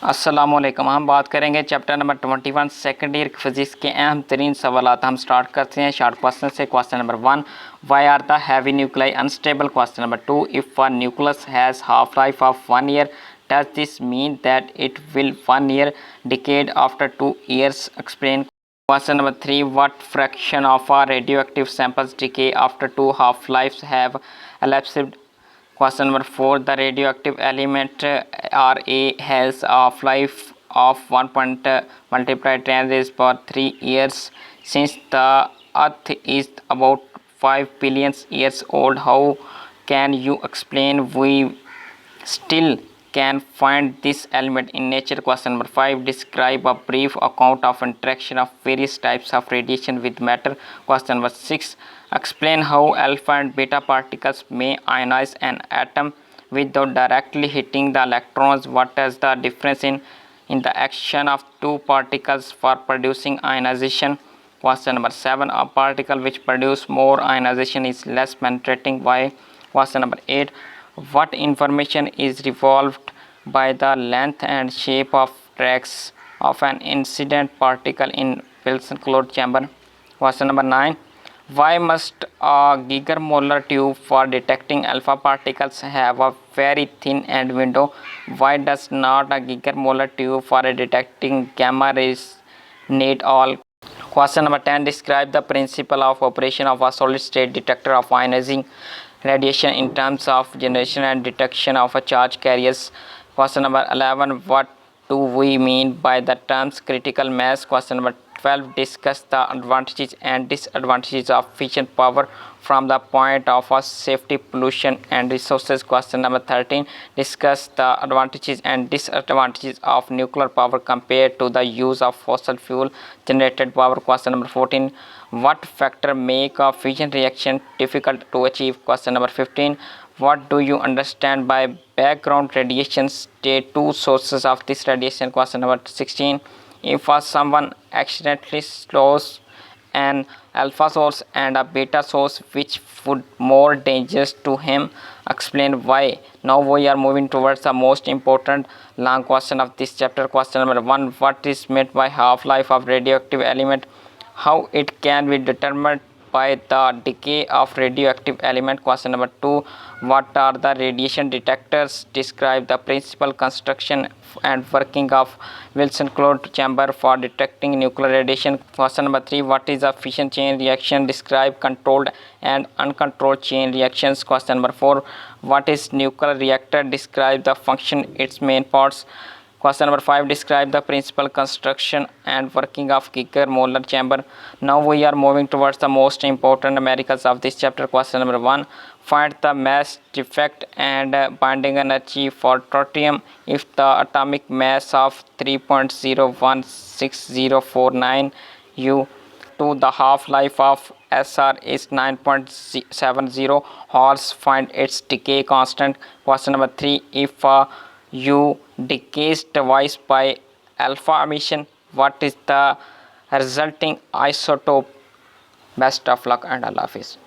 अस्सलामुअलैकुम। हम बात करेंगे chapter number 21 second year physics के अहम तरीन सवालात। हम स्टार्ट करते हैं शॉर्ट क्वेश्चन से। Question number 1, why are the heavy nuclei unstable. Question number 2, if a nucleus has half life of 1 year does this mean that it will 1 year decayed after 2 years, explain. Question number 3, what fraction of our radioactive samples decay after 2 half-lives have elapsed? Question number 4, the radioactive element Ra has a half-life of 1 multiplied 10 raised power 3 years. Since the Earth is about 5 billion years old, how can you explain we still can find this element in nature? Question number 5, describe a brief account of interaction of various types of radiation with matter. Question number 6, explain how alpha and beta particles may ionize an atom without directly hitting the electrons. What is the difference in the action of two particles for producing ionization? Question number 7, a particle which produces more ionization is less penetrating. Why? Question number 8, what information is resolved by the length and shape of tracks of an incident particle in Wilson cloud chamber? Question number 9, why must a gigamolar tube for detecting alpha particles have a very thin end window? Why does not a gigamolar tube for detecting gamma rays need all? Question number 10, describe the principle of operation of a solid state detector of ionizing radiation in terms of generation and detection of a charge carriers. Question number 11, what do we mean by the terms critical mass? Question number 12, discuss the advantages and disadvantages of fission power from the point of a safety, pollution and resources. Question number 13, discuss the advantages and disadvantages of nuclear power compared to the use of fossil fuel generated power. Question number 14, what factor make a fission reaction difficult to achieve? Question number 15, what do you understand by background radiation? State two sources of this radiation. Question number 16, if someone accidentally slows an alpha source and a beta source, which would more dangerous to him, explain why. Now we are moving towards the most important long question of this chapter. Question number 1, what is meant by half-life of radioactive element? How it can be determined by the decay of radioactive element. Question number 2, what are the radiation detectors? Describe the principal construction and working of Wilson cloud chamber for detecting nuclear radiation. Question number 3, what is a fission chain reaction? Describe controlled and uncontrolled chain reactions. Question number 4, what is nuclear reactor? Describe the function, its main parts. Question number 5, describe the principal construction and working of gigamolar chamber. Now we are moving towards the most important numericals of this chapter. Question number 1, find the mass defect and binding energy for tritium if the atomic mass of 3.016049 U. 2, the half-life of SR is 9.70 hours. Find its decay constant. Question number 3, if U decays twice by alpha emission, what is the resulting isotope? Best of luck and Allah Hafiz.